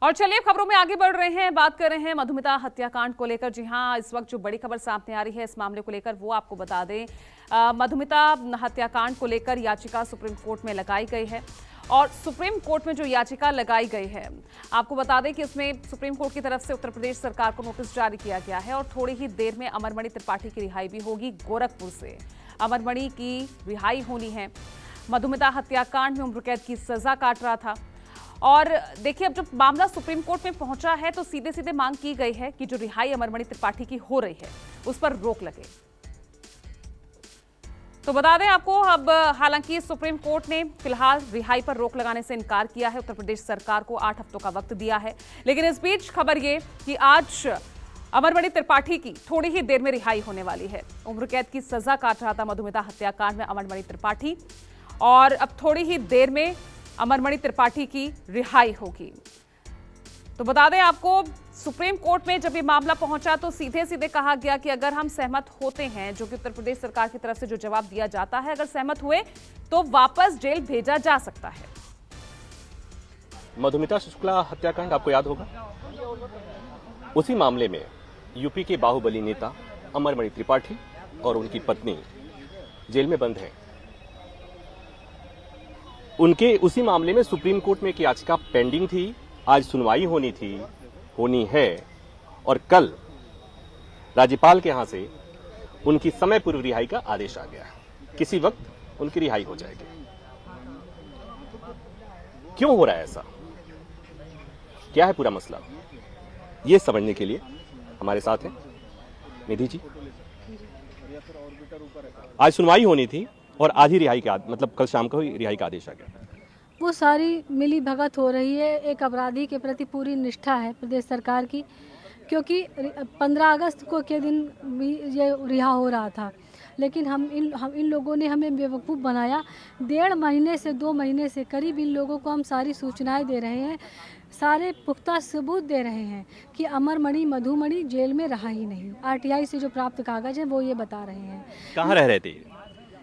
और चलिए खबरों में आगे बढ़ रहे हैं, बात कर रहे हैं मधुमिता हत्याकांड को लेकर। जी हां, इस वक्त जो बड़ी खबर सामने आ रही है इस मामले को लेकर वो आपको बता दें। मधुमिता हत्याकांड को लेकर याचिका सुप्रीम कोर्ट में लगाई गई है और सुप्रीम कोर्ट में जो याचिका लगाई गई है आपको बता दें कि इसमें सुप्रीम कोर्ट की तरफ से उत्तर प्रदेश सरकार को नोटिस जारी किया गया है और थोड़ी ही देर में अमरमणि त्रिपाठी की रिहाई भी होगी। गोरखपुर से अमरमणि की रिहाई होनी है। मधुमिता हत्याकांड में उम्र कैद की सजा काट रहा था और देखिए अब जब मामला सुप्रीम कोर्ट में पहुंचा है तो सीधे सीधे मांग की गई है कि जो रिहाई अमरमणि त्रिपाठी की हो रही है उस पर रोक लगे। तो बता दें आपको, अब हालांकि सुप्रीम कोर्ट ने फिलहाल रिहाई पर रोक लगाने से इनकार किया है। उत्तर प्रदेश सरकार को 8 हफ्तों का वक्त दिया है, लेकिन इस बीच खबर ये कि आज अमरमणि त्रिपाठी की थोड़ी ही देर में रिहाई होने वाली है। उम्र कैद की सजा काट रहा था मधुमिता हत्याकांड में अमरमणि त्रिपाठी और अब थोड़ी ही देर में अमरमणि त्रिपाठी की रिहाई होगी। तो बता दें आपको, सुप्रीम कोर्ट में जब ये मामला पहुंचा तो सीधे सीधे कहा गया कि अगर हम सहमत होते हैं, जो कि उत्तर प्रदेश सरकार की तरफ से जो जवाब दिया जाता है, अगर सहमत हुए तो वापस जेल भेजा जा सकता है। मधुमिता शुक्ला हत्याकांड आपको याद होगा, उसी मामले में यूपी के बाहुबली नेता अमरमणि त्रिपाठी और उनकी पत्नी जेल में बंद हैं। उनके उसी मामले में सुप्रीम कोर्ट में एक याचिका पेंडिंग थी, आज सुनवाई होनी है और कल राज्यपाल के यहां से उनकी समय पूर्व रिहाई का आदेश आ गया। किसी वक्त उनकी रिहाई हो जाएगी। क्यों हो रहा है ऐसा, क्या है पूरा मसला, ये समझने के लिए हमारे साथ हैं निधि जी। आज सुनवाई होनी थी और आज ही रिहाई का, मतलब कल शाम को ही रिहाई का आदेश आ गया। वो सारी मिली भगत हो रही है। एक अपराधी के प्रति पूरी निष्ठा है प्रदेश सरकार की, क्योंकि 15 अगस्त को के दिन भी ये रिहा हो रहा था, लेकिन हम इन लोगों ने हमें बेवकूफ़ बनाया। 1.5 महीने से 2 महीने से करीब इन लोगों को हम सारी सूचनाएं दे रहे हैं, सारे पुख्ता सबूत दे रहे हैं कि अमरमणि मधुमणि जेल में रहा ही नहीं। आरटीआई से जो प्राप्त कागज है वो ये बता रहे हैं। कहाँ रह रहे थे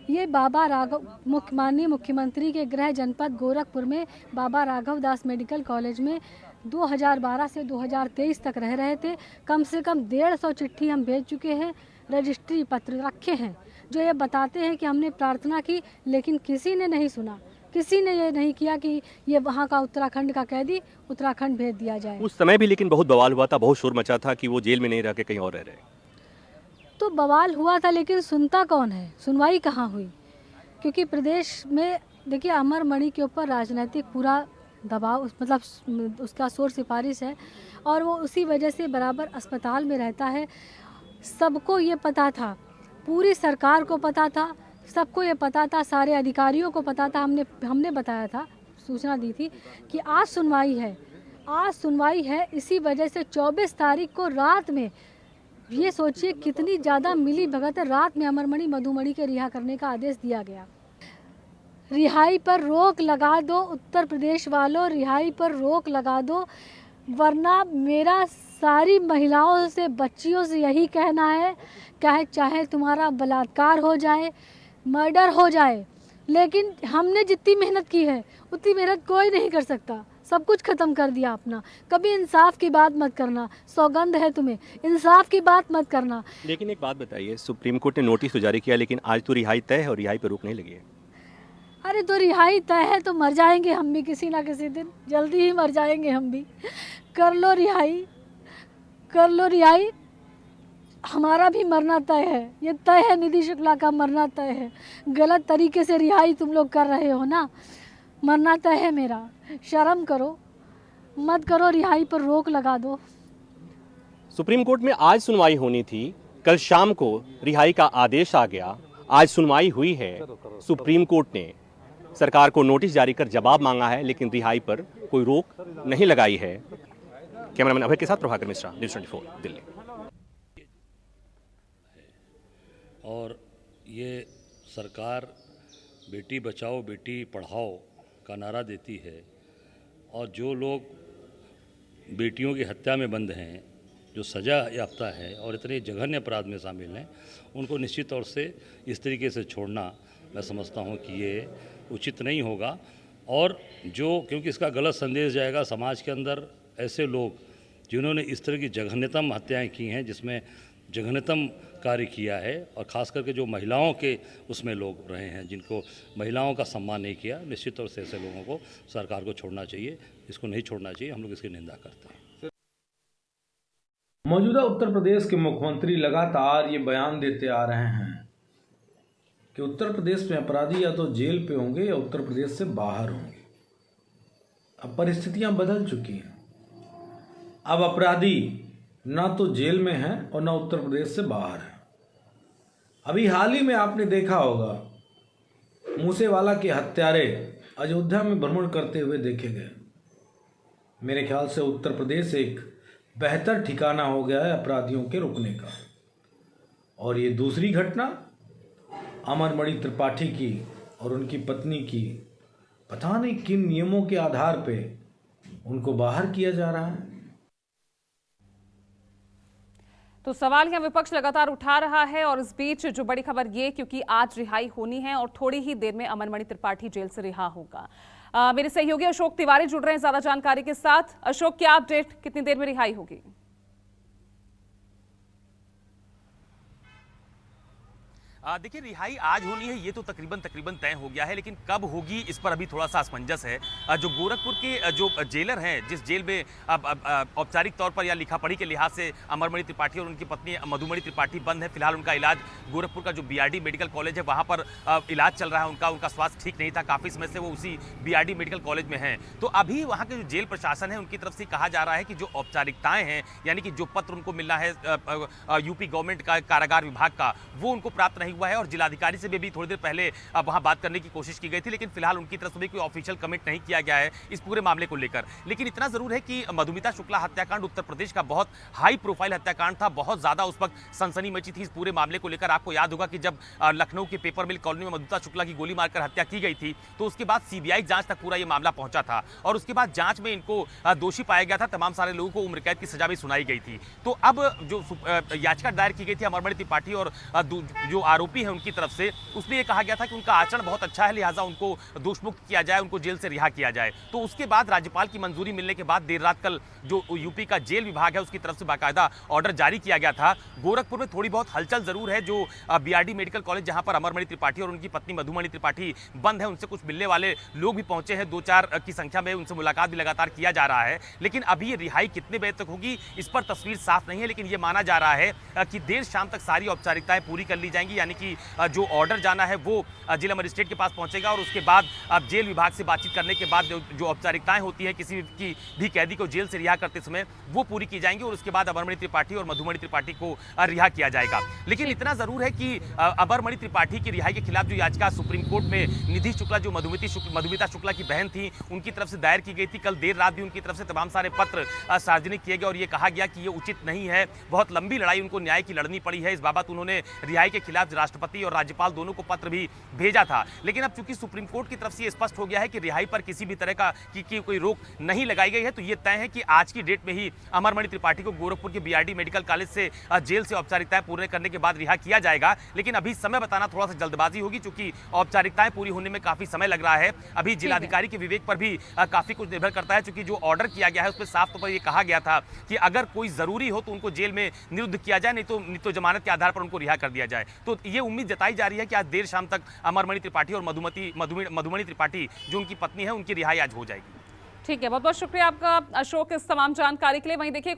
ये बाबा राघव, माननीय मुख्यमंत्री के गृह जनपद गोरखपुर में बाबा राघव दास मेडिकल कॉलेज में 2012 से 2023 तक रह रहे थे। कम से कम 150 चिट्ठी हम भेज चुके हैं, रजिस्ट्री पत्र रखे हैं जो ये बताते हैं कि हमने प्रार्थना की, लेकिन किसी ने नहीं सुना। किसी ने ये नहीं किया कि ये वहाँ का उत्तराखंड का कैदी उत्तराखंड भेज दिया जाए। उस समय भी लेकिन बहुत बवाल हुआ था, बहुत शोर मचा था कि वो जेल में नहीं रह के कहीं और रह रहे। तो बवाल हुआ था, लेकिन सुनता कौन है, सुनवाई कहाँ हुई? क्योंकि प्रदेश में देखिए अमरमणि के ऊपर राजनीतिक पूरा दबाव, मतलब उसका शोर सिफारिश है और वो उसी वजह से बराबर अस्पताल में रहता है। सबको ये पता था, पूरी सरकार को पता था, सबको ये पता था, सारे अधिकारियों को पता था। हमने बताया था, सूचना दी थी कि आज सुनवाई है, आज सुनवाई है। इसी वजह से 24 तारीख को रात में, ये सोचिए कितनी ज़्यादा मिली भगत है, रात में अमरमणि मधुमणि के रिहा करने का आदेश दिया गया। रिहाई पर रोक लगा दो उत्तर प्रदेश वालों, रिहाई पर रोक लगा दो, वरना मेरा सारी महिलाओं से, बच्चियों से यही कहना है, चाहे तुम्हारा बलात्कार हो जाए, मर्डर हो जाए, लेकिन हमने जितनी मेहनत की है उतनी मेहनत कोई नहीं कर सकता। सब कुछ खत्म कर दिया अपना। कभी इंसाफ की बात मत करना, सौगंध है तुम्हें, इंसाफ की बात मत करना। लेकिन एक बात बताइए, सुप्रीम कोर्ट ने नोटिस तो जारी किया, लेकिन आज तो रिहाई तय है और रिहाई पर रोक नहीं लगी है। अरे तो रिहाई तय है तो मर जाएंगे हम भी किसी ना किसी दिन, जल्दी ही मर जाएंगे हम भी। कर लो रिहाई, कर लो रिहाई, हमारा भी मरना तय है। ये तय है, निधि शुक्ला का मरना तय है। गलत तरीके से रिहाई तुम लोग कर रहे हो ना, मरना तय है मेरा। शर्म करो, मत करो, रिहाई पर रोक लगा दो। सुप्रीम कोर्ट में आज सुनवाई होनी थी, कल शाम को रिहाई का आदेश आ गया। आज सुनवाई हुई है, सुप्रीम कोर्ट ने सरकार को नोटिस जारी कर जवाब मांगा है, लेकिन रिहाई पर कोई रोक नहीं लगाई है। कैमरामैन अभय के साथ प्रभाकर मिश्रा, न्यूज़ 24 दिल्ली। और ये सरकार बेटी बचाओ बेटी पढ़ाओ का नारा देती है, और जो लोग बेटियों की हत्या में बंद हैं, जो सज़ा याफ्ता है और इतने जघन्य अपराध में शामिल हैं, उनको निश्चित तौर से इस तरीके से छोड़ना मैं समझता हूँ कि ये उचित नहीं होगा। और जो, क्योंकि इसका गलत संदेश जाएगा समाज के अंदर, ऐसे लोग जिन्होंने इस तरह की जघन्यतम हत्याएं की हैं, जिसमें जघन्यतम कार्य किया है, और ख़ास करके जो महिलाओं के उसमें लोग रहे हैं, जिनको महिलाओं का सम्मान नहीं किया, निश्चित तौर से ऐसे लोगों को सरकार को छोड़ना चाहिए। इसको नहीं छोड़ना चाहिए, हम लोग इसकी निंदा करते हैं। मौजूदा उत्तर प्रदेश के मुख्यमंत्री लगातार ये बयान देते आ रहे हैं कि उत्तर प्रदेश में अपराधी या तो जेल पे होंगे या उत्तर प्रदेश से बाहर होंगे। अब परिस्थितियां बदल चुकी हैं। अब अपराधी ना तो जेल में हैं और ना उत्तर प्रदेश से बाहर हैं। अभी हाल ही में आपने देखा होगा, मूसेवाला के हत्यारे अयोध्या में भ्रमण करते हुए देखे गए। मेरे ख्याल से उत्तर प्रदेश एक बेहतर ठिकाना हो गया है अपराधियों के रुकने का। और ये दूसरी घटना अमरमणि त्रिपाठी की और उनकी पत्नी की, पता नहीं किन नियमों के आधार पे उनको बाहर किया जा रहा है। तो सवाल यहाँ विपक्ष लगातार उठा रहा है और इस बीच जो बड़ी खबर ये, क्योंकि आज रिहाई होनी है और थोड़ी ही देर में अमरमणि त्रिपाठी जेल से रिहा होगा। मेरे सहयोगी अशोक तिवारी जुड़ रहे हैं ज्यादा जानकारी के साथ। अशोक, क्या अपडेट, कितनी देर में रिहाई होगी? देखिए, रिहाई आज होनी है ये तो तकरीबन तय हो गया है, लेकिन कब होगी इस पर अभी थोड़ा सा असमंजस है। जो गोरखपुर के जो जेलर हैं, जिस जेल में औपचारिक तौर पर या लिखा पढ़ी के लिहाज से अमरमणि त्रिपाठी और उनकी पत्नी मधुमणि त्रिपाठी बंद है। फिलहाल उनका इलाज गोरखपुर का जो बीआरडी मेडिकल कॉलेज है वहाँ पर इलाज चल रहा है। उनका स्वास्थ्य ठीक नहीं था, काफ़ी समय से वो उसी बीआरडी मेडिकल कॉलेज में हैं। तो अभी वहाँ के जो जेल प्रशासन है उनकी तरफ से कहा जा रहा है कि जो औपचारिकताएँ हैं, यानी कि जो पत्र उनको मिलना है यूपी गवर्नमेंट का कारागार विभाग का, वो उनको प्राप्त नहीं हुआ है। और जिलाधिकारी से भी थोड़ी देर पहले वहां बात करने की कोशिश की गई थी, लेकिन फिलहाल उनकी तरफ से भी कोई ऑफिशियल कमिट नहीं किया गया है इस पूरे मामले को लेकर। लेकिन इतना जरूर है कि मधुमिता शुक्ला हत्याकांड उत्तर प्रदेश का बहुत हाई प्रोफाइल हत्याकांड था। बहुत ज्यादा उस वक्त सनसनी मची थी इस पूरे मामले को लेकर। आपको याद होगा कि जब लखनऊ के पेपर मिल कॉलोनी में मधुमिता शुक्ला की गोली मारकर हत्या की गई थी, तो उसके बाद सीबीआई जांच तक पूरा यह मामला पहुंचा था और उसके बाद जांच में इनको दोषी पाया गया था। तमाम सारे लोगों को उम्र कैद की सजा भी सुनाई गई थी। तो अब जो याचिका दायर की गई थी अमरमणि त्रिपाठी और जो आरोपी है उनकी तरफ से, उसमें यह कहा गया था कि उनका आचरण बहुत अच्छा है, लिहाजा उनको दोषमुक्त किया जाए, उनको जेल से रिहा किया जाए। तो उसके बाद राज्यपाल की मंजूरी मिलने के बाद देर रात कल जो यूपी का जेल विभाग है उसकी तरफ से बाकायदा ऑर्डर जारी किया गया था। गोरखपुर में थोड़ी बहुत हलचल जरूर है। जो बीआरडी मेडिकल कॉलेज जहां पर अमरमणि त्रिपाठी और उनकी पत्नी मधुमणि त्रिपाठी बंद है, उनसे कुछ मिलने वाले लोग भी पहुंचे हैं, 2-4 की संख्या में उनसे मुलाकात भी लगातार किया जा रहा है। लेकिन अभी ये रिहाई कितने बजे तक होगी इस पर तस्वीर साफ नहीं है, लेकिन यह माना जा रहा है कि देर शाम तक सारी औपचारिकताएं पूरी कर ली जाएंगी। यानी कि जो ऑर्डर जाना है वो जिला मजिस्ट्रेट के पास पहुंचेगा और उसके बाद अब जेल विभाग से बातचीत करने के बाद जो औपचारिकताएं होती हैं किसी की भी कैदी को जेल से रिहा करते समय, वो पूरी की जाएंगी और उसके बाद अमरमणि त्रिपाठी और मधुमणि त्रिपाठी को रिहा किया जाएगा। लेकिन इतना जरूर है कि अमरमणि त्रिपाठी की रिहाई के खिलाफ जो याचिका सुप्रीम कोर्ट में निधि शुक्ला, जो मधुमिता शुक्ला की बहन थी, उनकी तरफ से दायर की गई थी, कल देर रात भी उनकी तरफ से तमाम सारे पत्र सार्वजनिक किए गए और ये कहा गया कि ये उचित नहीं है। बहुत लंबी लड़ाई उनको न्याय की लड़नी पड़ी है। इस बाबत उन्होंने रिहाई के खिलाफ राष्ट्रपति और राज्यपाल दोनों को पत्र भी भेजा था। लेकिन अब चूंकि सुप्रीम कोर्ट की तरफ से स्पष्ट हो गया है कि रिहाई पर किसी भी तरह का की कोई रोक नहीं लगाई गई है, तो ये तय है कि आज की डेट में ही अमरमणि त्रिपाठी को गोरखपुर के बीआरडी मेडिकल कॉलेज से जेल से औपचारिकताएं पूरे करने के बाद रिहा किया जाएगा। लेकिन अभी समय बताना थोड़ा सा जल्दबाजी होगी, क्योंकि औपचारिकताएं पूरी होने में काफी समय लग रहा है। अभी जिलाधिकारी के विवेक पर भी काफी कुछ निर्भर करता है, क्योंकि जो ऑर्डर किया गया है उसमें साफ तौर पर यह कहा गया था कि अगर कोई जरूरी हो तो उनको जेल में निरुद्ध किया जाए, नहीं तो जमानत के आधार पर उनको रिहा कर दिया जाए। तो ये उम्मीद जताई जा रही है कि आज देर शाम तक अमरमणि त्रिपाठी और मधुमणि त्रिपाठी जो उनकी पत्नी है, उनकी रिहाई आज हो जाएगी। ठीक है, बहुत बहुत शुक्रिया आपका अशोक इस तमाम जानकारी के लिए। वहीं देखिए